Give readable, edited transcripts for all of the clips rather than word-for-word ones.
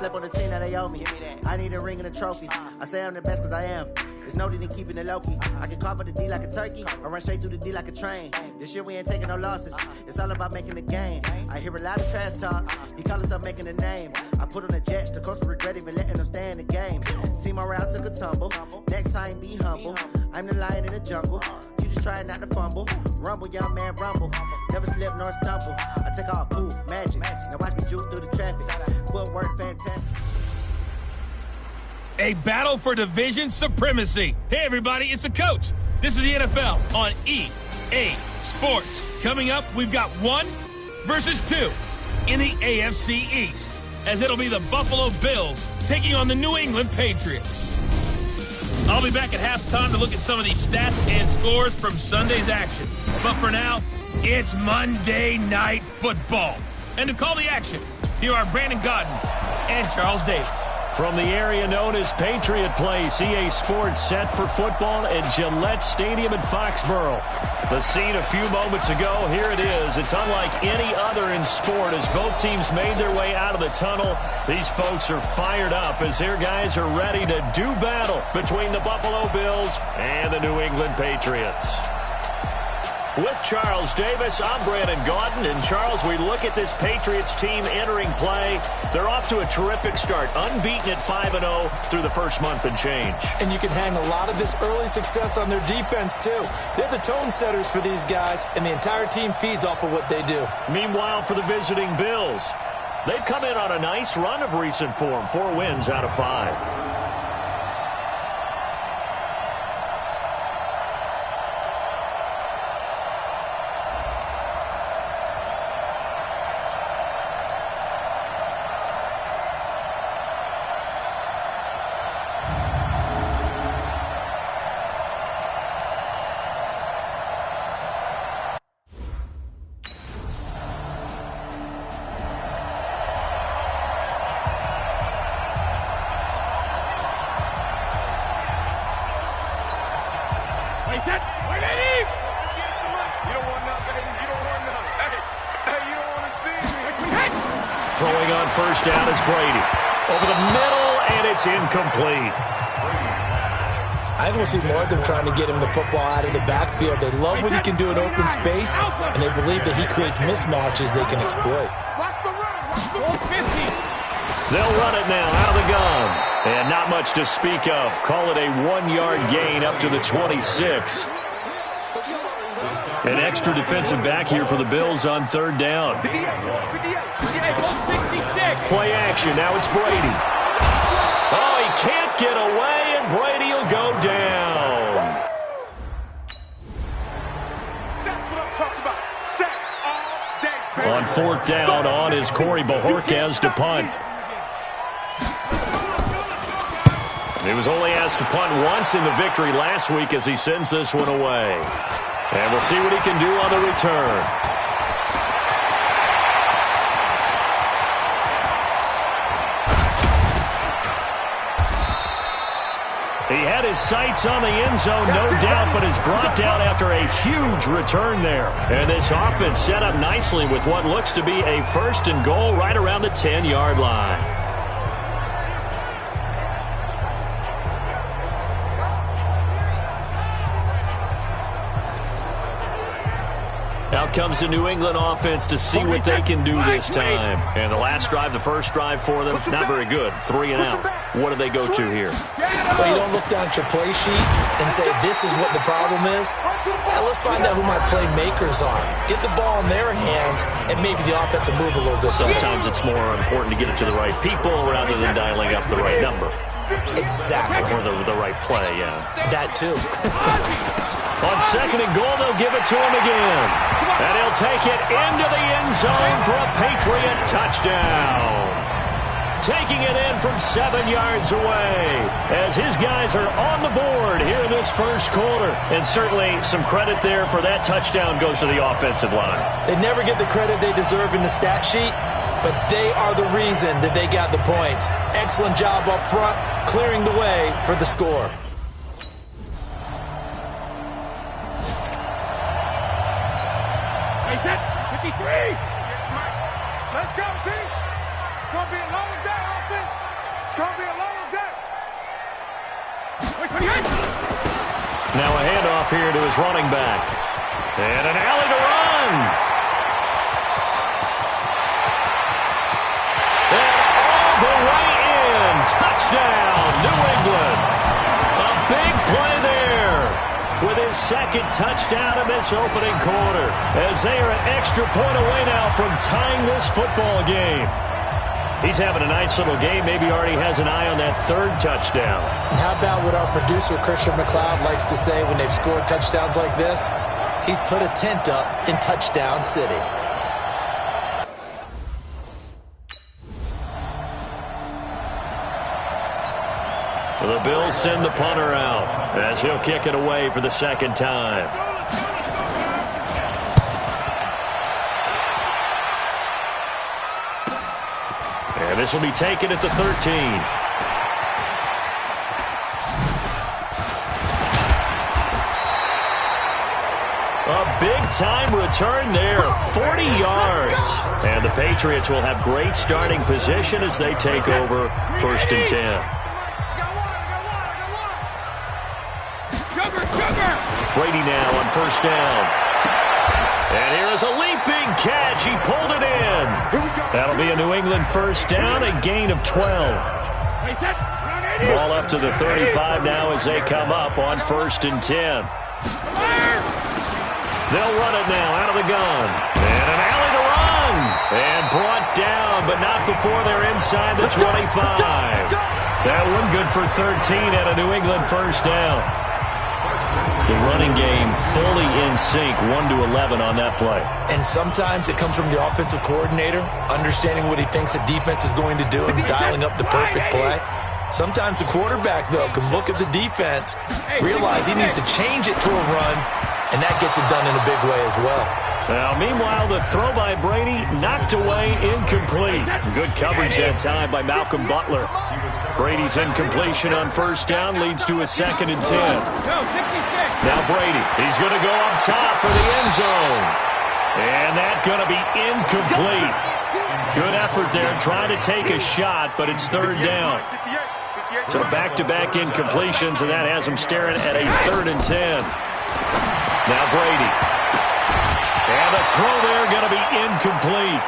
slept on the team, now they owe me. I need a ring and a trophy. I say I'm the best because I am. There's no need in keeping it low-key. I can carve up the D like a turkey, or run straight through the D like a train. This year we ain't taking no losses. It's all about making the game. I hear a lot of trash talk. He call himself making a name. I put on the Jets, the coach will regret even letting them stay in the game. Team around took a tumble. Next time be humble. I'm the lion in the jungle. You just trying not to fumble. Rumble, young man, rumble. Never slip nor stumble. I take off, poof, magic. Now watch me juke through the traffic. Footwork, fantastic. A battle for division supremacy. Hey, everybody, it's the coach. This is the NFL on EA Sports. Coming up, we've got 1 versus 2 in the AFC East, as it'll be the Buffalo Bills taking on the New England Patriots. I'll be back at halftime to look at some of these stats and scores from Sunday's action. But for now, it's Monday Night Football. And to call the action, here are Brandon Godden and Charles Davis. From the area known as Patriot Place, EA Sports set for football at Gillette Stadium in Foxborough. The scene a few moments ago, here it is. It's unlike any other in sport as both teams made their way out of the tunnel. These folks are fired up as their guys are ready to do battle between the Buffalo Bills and the New England Patriots. With Charles Davis, I'm Brandon Gaudin. And Charles, we look at this Patriots team entering play. They're off to a terrific start, unbeaten at 5-0 through the first month and change. And you can hang a lot of this early success on their defense, too. They're the tone setters for these guys, and the entire team feeds off of what they do. Meanwhile, for the visiting Bills, they've come in on a nice run of recent form, 4 wins out of 5. Throwing on first down is Brady. Over the middle, and it's incomplete. I think we'll see more of them trying to get him the football out of the backfield. They love what he can do in open space, and they believe that he creates mismatches they can exploit. They'll run it now out of the gun. And not much to speak of. Call it a 1-yard gain up to the 26. An extra defensive back here for the Bills on third down. Play action. Now it's Brady. Oh, he can't get away, and Brady will go down. That's what I'm talking about. Sacks all day. On fourth down, on is Corey Bojorquez to punt. He was only asked to punt once in the victory last week as he sends this one away. And we'll see what he can do on the return. He had his sights on the end zone, no doubt, but is brought down after a huge return there. And this offense set up nicely with what looks to be a first and goal right around the 10-yard line. Out comes the New England offense to see what they can do this time. And the last drive, the first drive for them, not very good. 3 and out. What do they go to here? Well, you don't look down at your play sheet and say, this is what the problem is. Let's find out who my playmakers are. Get the ball in their hands, and maybe the offense will move a little bit. Sometimes it's more important to get it to the right people rather than dialing up the right number. Exactly. Or the right play, yeah. That, too. On second and goal, they'll give it to him again. And he'll take it into the end zone for a Patriot touchdown. Taking it in from 7 yards away as his guys are on the board here in this first quarter. And certainly some credit there for that touchdown goes to the offensive line. They never get the credit they deserve in the stat sheet, but they are the reason that they got the points. Excellent job up front, clearing the way for the score. Let's go, team. It's going to be a long day, offense. Now a handoff here to his running back. And an alley to run. And all the way in. Touchdown, New England. A big play there with his second touchdown in this opening quarter, as they are an extra point away now from tying this football game. He's having a nice little game. Maybe already has an eye on that third touchdown. And how about what our producer, Christian McLeod, likes to say when they've scored touchdowns like this? He's put a tent up in Touchdown City. The Bills send the punter out as he'll kick it away for the second time. And this will be taken at the 13. A big-time return there, 40 yards. And the Patriots will have great starting position as they take over 1st and 10. Brady now on 1st down. And here is a leaping catch. He pulled it in. That'll be a New England 1st down, a gain of 12. Ball up to the 35 now as they come up on 1st and 10. They'll run it now out of the gun. And an alley to run. And brought down, but not before they're inside the 25. That one good for 13 at a New England 1st down. The running game fully in sync, 1-11 on that play. And sometimes it comes from the offensive coordinator, understanding what he thinks the defense is going to do and dialing up the perfect play. Sometimes the quarterback, though, can look at the defense, realize he needs to change it to a run, and that gets it done in a big way as well. Now, meanwhile, the throw by Brady knocked away, incomplete. Good coverage that time by Malcolm Butler. Brady's incompletion on 1st down leads to a 2nd and 10. Now Brady, he's going to go up top for the end zone. And that's going to be incomplete. Good effort there, trying to take a shot, but it's 3rd down. So back-to-back incompletions, and that has him staring at a 3rd and 10. Now Brady. And the throw there going to be incomplete.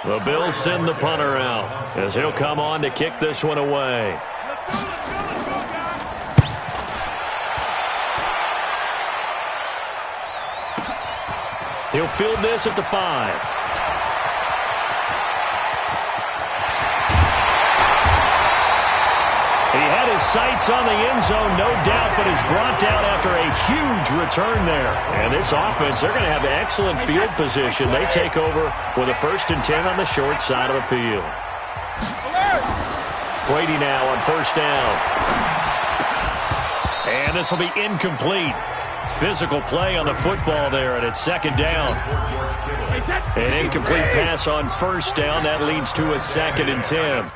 The Bills send the punter out as he'll come on to kick this one away. He'll field this at the 5. He had his sights on the end zone, no doubt, but is brought down after a huge return there. And this offense, they're going to have excellent field position. They take over with a 1st and 10 on the short side of the field. Brady now on 1st down. And this will be incomplete. Physical play on the football there, and it's 2nd down. An incomplete pass on 1st down. That leads to a 2nd and 10.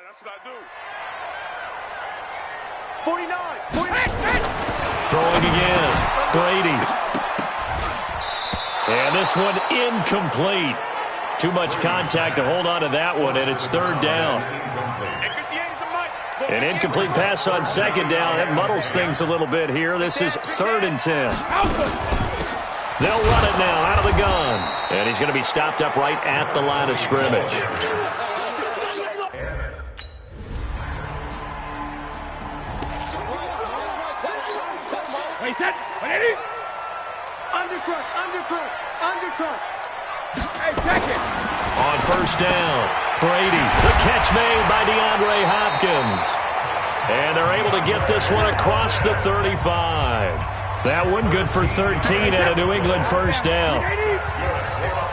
That's what I do. 49. Throwing again. Brady. And this one incomplete. Too much contact to hold on to that one, and it's 3rd down. An incomplete pass on 2nd down. That muddles things a little bit here. This is 3rd and 10. They'll run it now out of the gun. And he's going to be stopped up right at the line of scrimmage. Undercrush. Hey, check it. On 1st down, Brady. The catch made by DeAndre Hopkins. And they're able to get this one across the 35. That one good for 13 and a New England 1st down.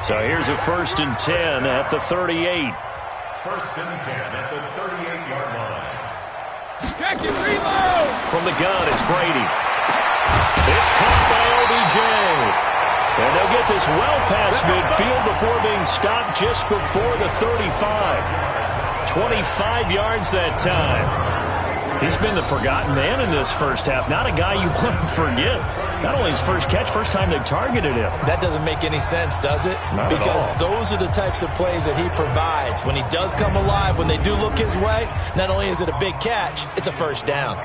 So here's a 1st and 10 at the 38. 1st and 10 at the 38-yard line. Check it, reload. From the gun, it's Brady. It's caught by OBJ. And they'll get this well past midfield before being stopped just before the 35. 25 yards that time. He's been the forgotten man in this first half. Not a guy you want to forget. Not only his first catch, first time they targeted him. That doesn't make any sense, does it? Not because at all. Those are the types of plays that he provides. When he does come alive, when they do look his way, not only is it a big catch, it's a first down.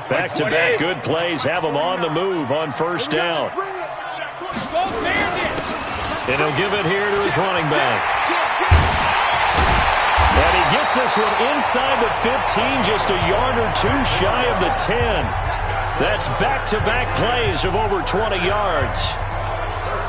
Back-to-back good plays have him on the move on first down. And he'll give it here to his running back. And he gets this one inside the 15, just a yard or two shy of the 10. That's back-to-back plays of over 20 yards.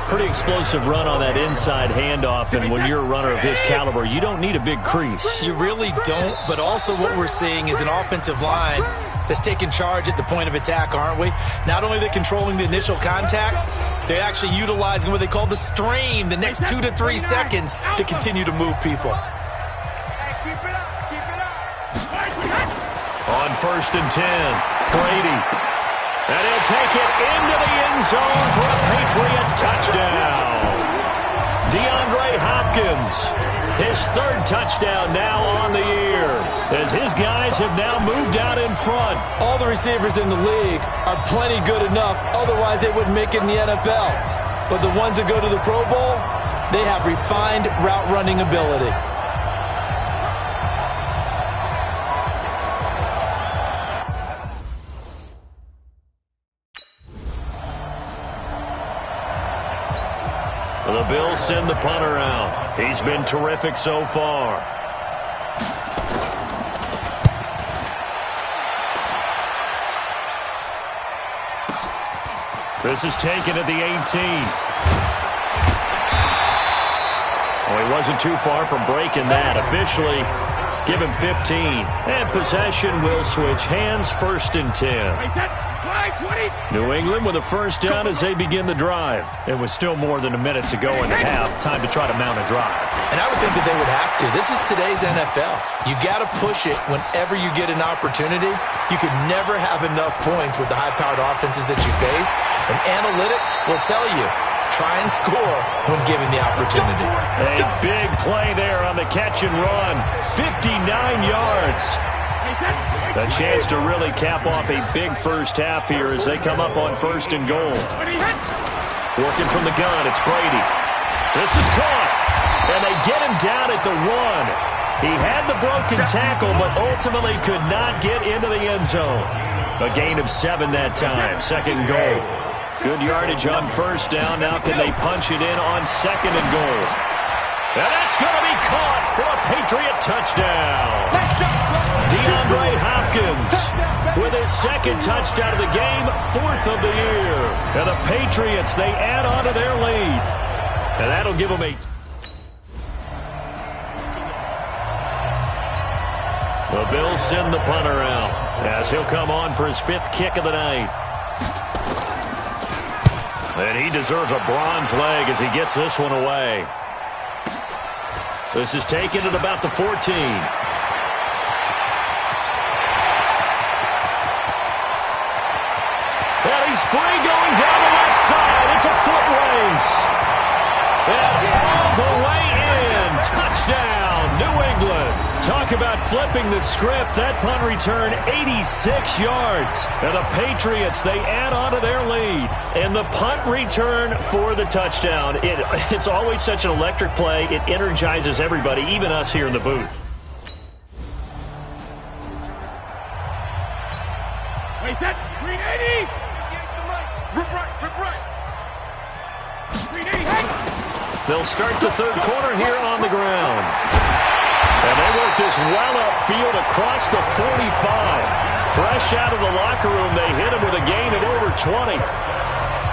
Pretty explosive run on that inside handoff, and when you're a runner of his caliber, you don't need a big crease. You really don't, but also what we're seeing is an offensive line that's taking charge at the point of attack, aren't we? Not only are they controlling the initial contact, they're actually utilizing what they call the strain, the next 2 to 3 seconds, to continue to move people. On first and 10, Brady. And he'll take it into the end zone for a Patriot touchdown. DeAndre Hopkins, his third touchdown now on the year, as his guys have now moved out in front. All the receivers in the league are plenty good enough, otherwise they wouldn't make it in the NFL. But the ones that go to the Pro Bowl, they have refined route running ability. The Bills send the punter out. He's been terrific so far. This is taken at the 18. Oh, he wasn't too far from breaking that. Officially, give him 15. And possession will switch hands, first and 10. New England with a first down as they begin the drive. It was still more than a minute to go in the half. Time to try to mount a drive. And I would think that they would have to. This is today's NFL. You got to push it whenever you get an opportunity. You could never have enough points with the high-powered offenses that you face. And analytics will tell you, try and score when given the opportunity. A big play there on the catch and run. 59 yards. A chance to really cap off a big first half here as they come up on first and goal. Working from the gun, it's Brady. This is caught. And they get him down at the 1. He had the broken tackle, but ultimately could not get into the end zone. A gain of 7 that time. Second and goal. Good yardage on first down. Now can they punch it in on second and goal? And that's going to be caught for a Patriot touchdown. DeAndre Hopkins with his second touchdown of the game, 4th of the year. And the Patriots, they add on to their lead. And that'll give them a... The Bills send the punter out as he'll come on for his 5th kick of the night. And he deserves a bronze leg as he gets this one away. This is taken at about the 14. And he's free going down the left side. It's a foot race. And all the way in. Touchdown, New England. Talk about flipping the script. That punt return, 86 yards. And the Patriots, they add on to their lead. And the punt return for the touchdown. It's always such an electric play. It energizes everybody, even us here in the booth. Wait, that's 380! Rip right! 380! They'll start the third quarter here on the ground. And they work this well upfield across the 45. Fresh out of the locker room, they hit him with a gain of over 20.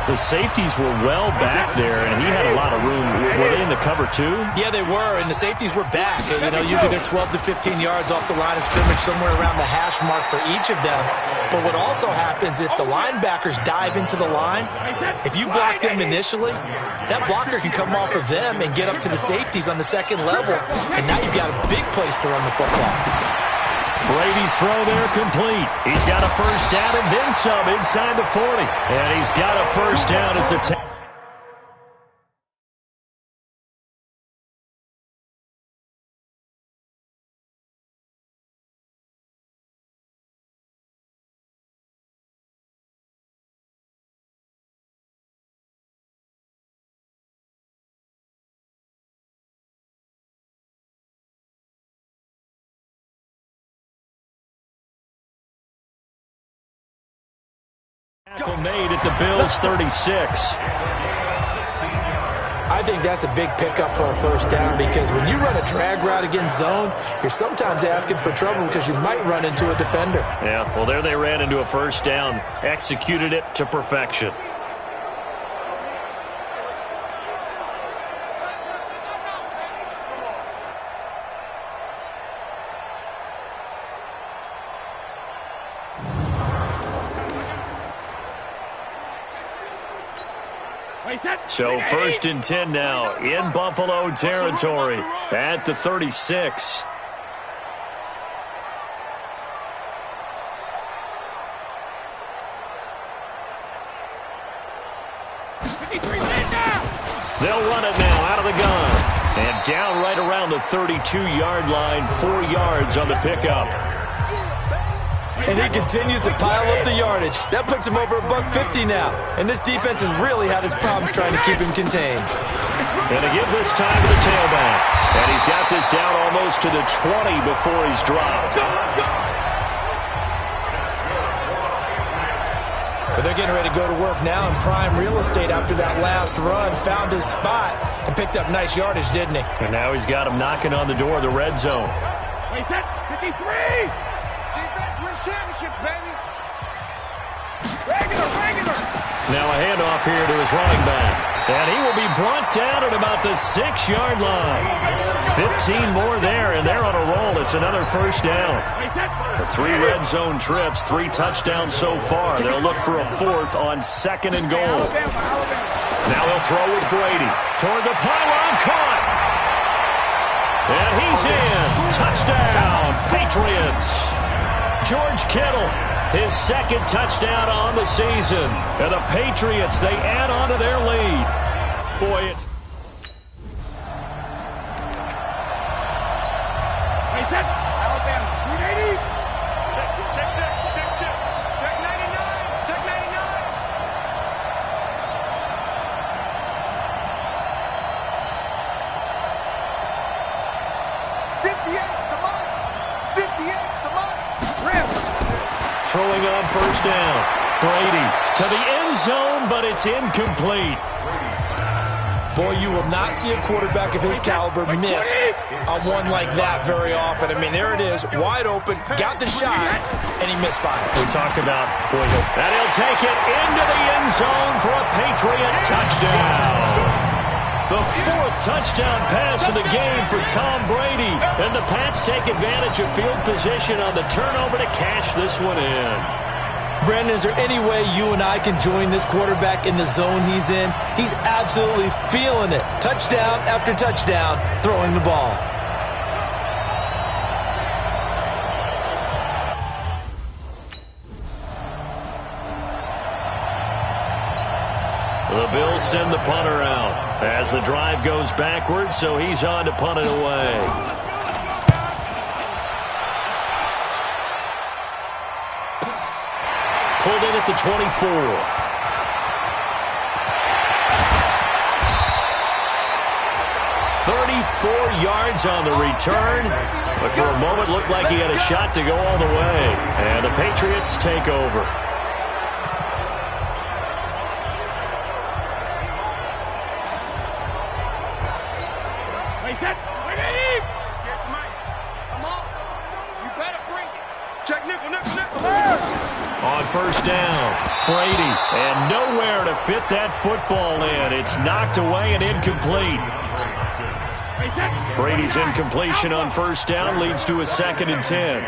The safeties were well back there, and he had a lot of room. Were they in the cover, too? Yeah, they were, and the safeties were back. You know, usually they're 12 to 15 yards off the line of scrimmage, somewhere around the hash mark for each of them. But what also happens, if the linebackers dive into the line, if you block them initially, that blocker can come off of them and get up to the safeties on the second level, and now you've got a big place to run the football. Brady's throw there complete. He's got a first down and then some inside the 40. And he's got a first down as a tackle made at the Bills' 36. I think that's a big pickup for a first down because when you run a drag route against zone, you're sometimes asking for trouble because you might run into a defender. Yeah, well, there they ran into a first down, executed it to perfection. So 1st and 10 now in Buffalo territory at the 36. They'll run it now out of the gun. And down right around the 32-yard line, 4 yards on the pickup. And he continues to pile up the yardage. That puts him over $150 now. And this defense has really had its problems trying to keep him contained. And to give this time to the tailback. And he's got this down almost to the 20 before he's dropped. But they're getting ready to go to work now in prime real estate after that last run. Found his spot and picked up nice yardage, didn't he? And now he's got him knocking on the door of the red zone. Wait, that 53! Championship, baby. Regular. Now a handoff here to his running back. And he will be brought down at about the 6-yard line. 15 more there, and they're on a roll. It's another first down. The 3 red zone trips, 3 touchdowns so far. They'll look for a 4th on 2nd and goal. Now they'll throw with Brady. Toward the pylon, caught. And he's in. Touchdown, Patriots. George Kittle, his 2nd touchdown on the season. And the Patriots, they add on to their lead. Boy, it's... Alabama, 380. Check 99. Check 99. 58, come on. 58, come on. Throwing on first down. Brady to the end zone, but it's incomplete. Boy, you will not see a quarterback of his caliber miss on one like that very often. I mean, there it is, wide open, got the shot, and he misfired. We talk about, boy, and he'll take it into the end zone for a Patriot touchdown. The 4th touchdown pass of the game for Tom Brady. And the Pats take advantage of field position on the turnover to cash this one in. Brandon, is there any way you and I can join this quarterback in the zone he's in? He's absolutely feeling it. Touchdown after touchdown, throwing the ball. The Bills send the punter out as the drive goes backwards, so he's on to punt it away. Pulled in at the 24. "34 yards on the return, but for a moment looked like he had a shot to go all the way. And the Patriots take over. On first down, Brady, and nowhere to fit that football in. It's knocked away and incomplete. Brady's incompletion on first down leads to a 2nd and 10.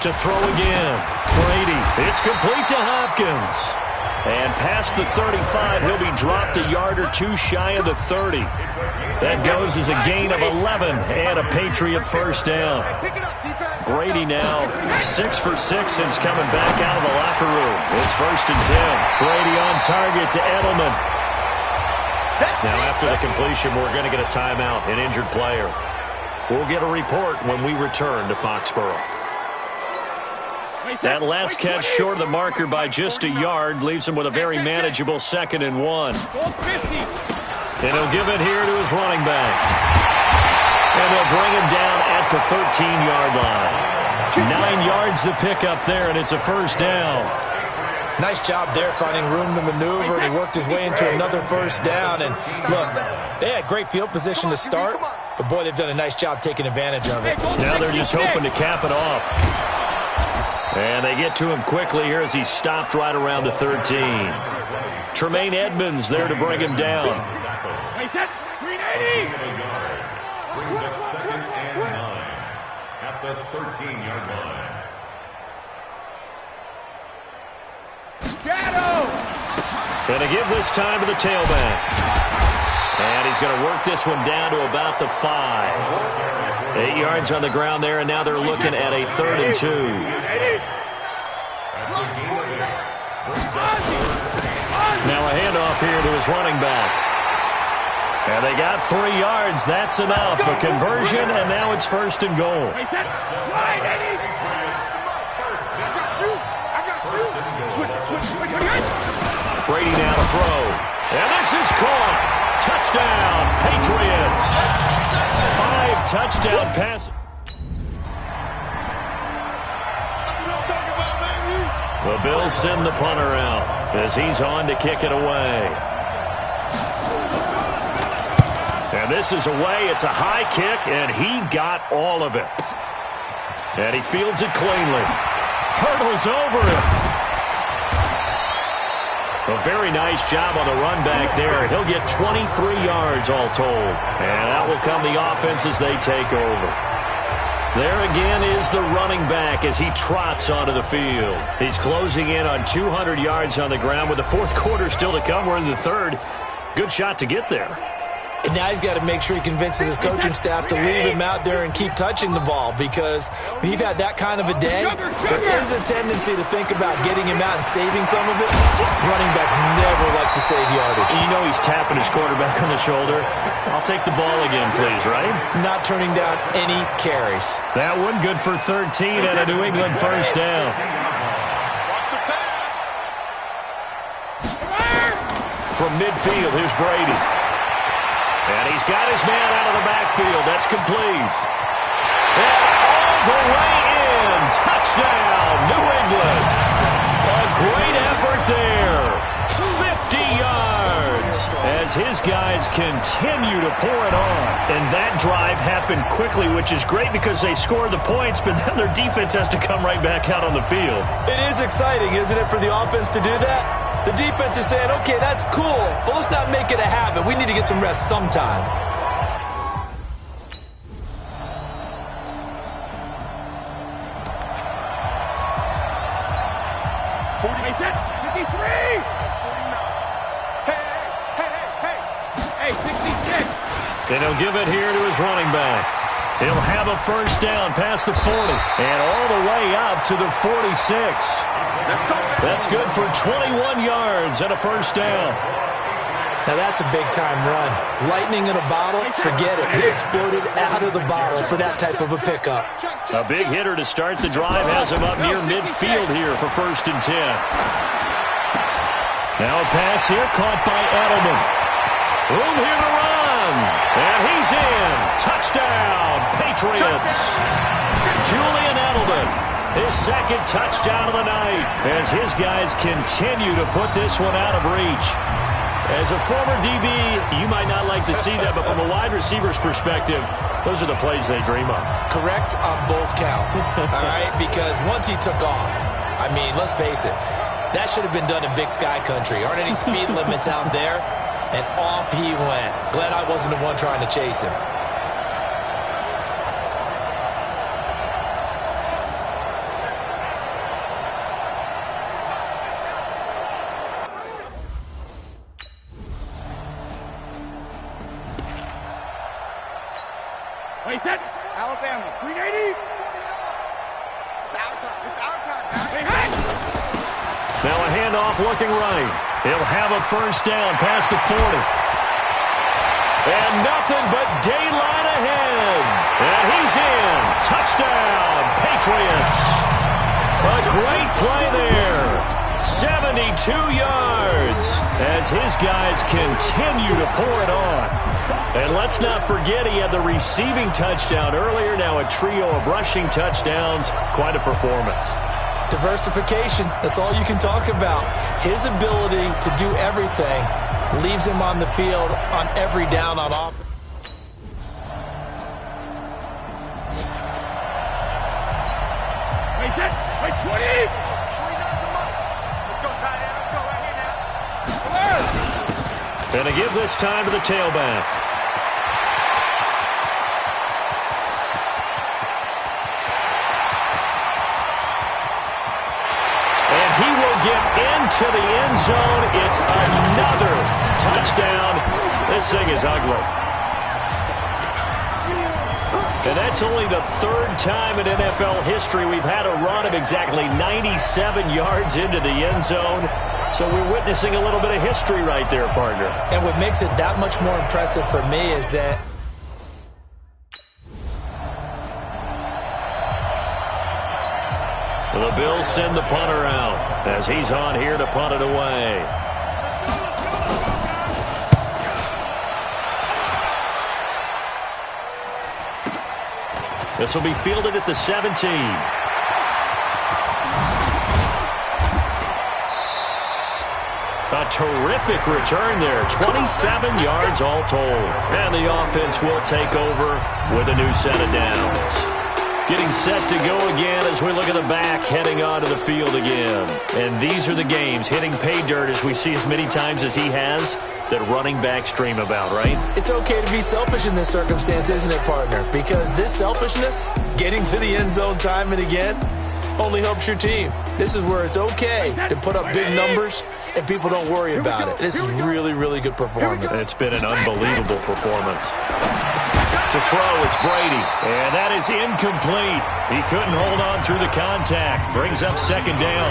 To throw again, Brady. It's complete to Hopkins. And past the 35, he'll be dropped a yard or two shy of the 30. That goes as a gain of 11 and a Patriot first down. Brady now 6 for 6 since coming back out of the locker room. It's 1st and 10. Brady on target to Edelman. Now after the completion, we're going to get a timeout, an injured player. We'll get a report when we return to Foxborough. That last catch short of the marker by just a yard leaves him with a very manageable 2nd and 1. And he'll give it here to his running back. And they'll bring him down at the 13-yard line. 9 yards to pick up there, and it's a first down. Nice job there finding room to maneuver, and he worked his way into another first down. And look, they had great field position to start, but boy, they've done a nice job taking advantage of it. Now they're just hoping to cap it off. And they get to him quickly here as he stopped right around the 13. Tremaine Edmonds there to bring him down. Brings up 2nd and 9 at the 13-yard line. Going to give this time to the tailback. And he's going to work this one down to about the 5. 8 yards on the ground there, and now they're looking at a 3rd and 2. Now a handoff here to his running back. And they got 3 yards. That's enough. A conversion, and now it's 1st and goal. Brady now to throw. And this is caught. Touchdown, Patriots. 5 touchdown passes. The Bills send the punter out as he's on to kick it away. And this is away. It's a high kick, and he got all of it. And he fields it cleanly. Hurdles over it. A very nice job on the run back there. He'll get 23 yards all told. And that will come the offense as they take over. There again is the running back as he trots onto the field. He's closing in on 200 yards on the ground with the 4th quarter still to come. We're in the 3rd. Good shot to get there. And now he's got to make sure he convinces his coaching staff to leave him out there and keep touching the ball, because when you've had that kind of a day, there is a tendency to think about getting him out and saving some of it. Running backs never like to save yardage. You know he's tapping his quarterback on the shoulder. I'll take the ball again, please, right? Not turning down any carries. That one good for 13 and a New England first down. From midfield, here's Brady. And he's got his man out of the backfield. That's complete. And all the way in. Touchdown, New England. A great effort there. 50 yards as his guys continue to pour it on. And that drive happened quickly, which is great because they scored the points, but then their defense has to come right back out on the field. It is exciting, isn't it, for the offense to do that? The defense is saying, okay, that's cool, but let's not make it a habit. We need to get some rest sometime. And he'll give it here to his running back. He'll have a first down past the 40 and all the way up to the 46. That's good for 21 yards and a first down. Now that's a big-time run. Lightning in a bottle, forget it. He exploded out of the bottle for that type of a pickup. A big hitter to start the drive has him up near midfield here for 1st and 10. Now a pass here caught by Edelman. Room here to run. And he's in. Touchdown, Patriots. Julian Edelman, his 2nd touchdown of the night as his guys continue to put this one out of reach. As a former DB, you might not like to see that, but from a wide receiver's perspective, those are the plays they dream of. Correct on both counts, all right? Because once he took off, I mean, let's face it, that should have been done in Big Sky Country. Aren't any speed limits out there? And off he went. Glad I wasn't the one trying to chase him. Wait, set. Alabama, 380. It's our time. It's our time. Hey, hey. Now a handoff looking right. He'll have a first down past the 40. And nothing but daylight ahead. And he's in. Touchdown, Patriots. A great play there. 72 yards as his guys continue to pour it on. And let's not forget he had the receiving touchdown earlier. Now a trio of rushing touchdowns. Quite a performance. Diversification, that's all you can talk about. His ability to do everything leaves him on the field on every down on offense. Wait, set. Wait, 20. Let's go, tight end. Let's go right here now. Going to give this time to the tailback. And he will get into the end zone. It's another touchdown. This thing is ugly. And that's only the third time in NFL history we've had a run of exactly 97 yards into the end zone. So we're witnessing a little bit of history right there, partner. And what makes it that much more impressive for me is that the Bills send the punter out as he's on here to punt it away. This will be fielded at the 17. A terrific return there. 27 yards all told. And the offense will take over with a new set of downs. Getting set to go again as we look at the back heading onto the field again. And these are the games hitting pay dirt as we see as many times as he has that running backs dream about, right? it's okay to be selfish in this circumstance, isn't it, partner? Because this selfishness, getting to the end zone time and again, only helps your team. This is where it's okay to put up big numbers and people don't worry about it. This is really, really good performance. It's been an unbelievable performance. To throw, it's Brady. And that is incomplete. He couldn't hold on through the contact. Brings up second down.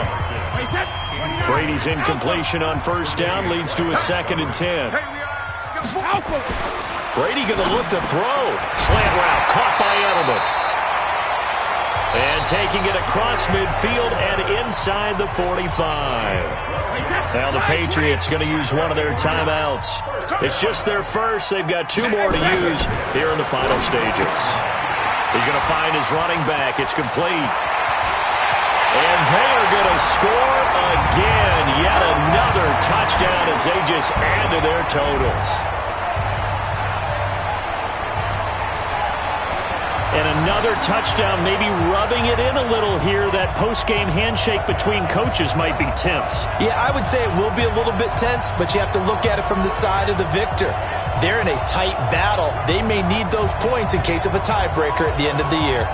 Brady's incompletion on first down leads to a 2nd and 10. Brady going to look to throw. Slant route caught by Edelman. And taking it across midfield and inside the 45. Now the Patriots going to use one of their timeouts. It's just their first. They've got 2 more to use here in the final stages. He's going to find his running back. It's complete. And they are going to score again. Yet another touchdown as they just add to their totals. And another touchdown, maybe rubbing it in a little here. That post-game handshake between coaches might be tense. Yeah, I would say it will be a little bit tense, but you have to look at it from the side of the victor. They're in a tight battle. They may need those points in case of a tiebreaker at the end of the year.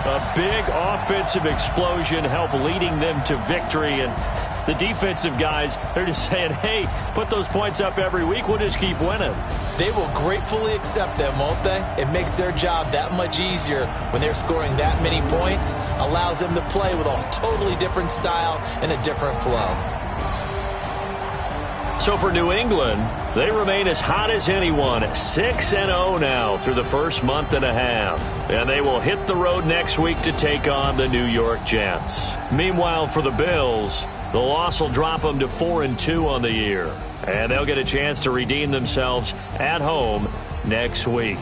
A big offensive explosion helped leading them to victory. And the defensive guys, they're just saying, hey, put those points up every week. We'll just keep winning. They will gratefully accept them, won't they? It makes their job that much easier when they're scoring that many points. Allows them to play with a totally different style and a different flow. So for New England, they remain as hot as anyone, 6-0 now through the first month and a half. And they will hit the road next week to take on the New York Jets. Meanwhile, for the Bills, the loss will drop them to 4-2 on the year. And they'll get a chance to redeem themselves at home next week.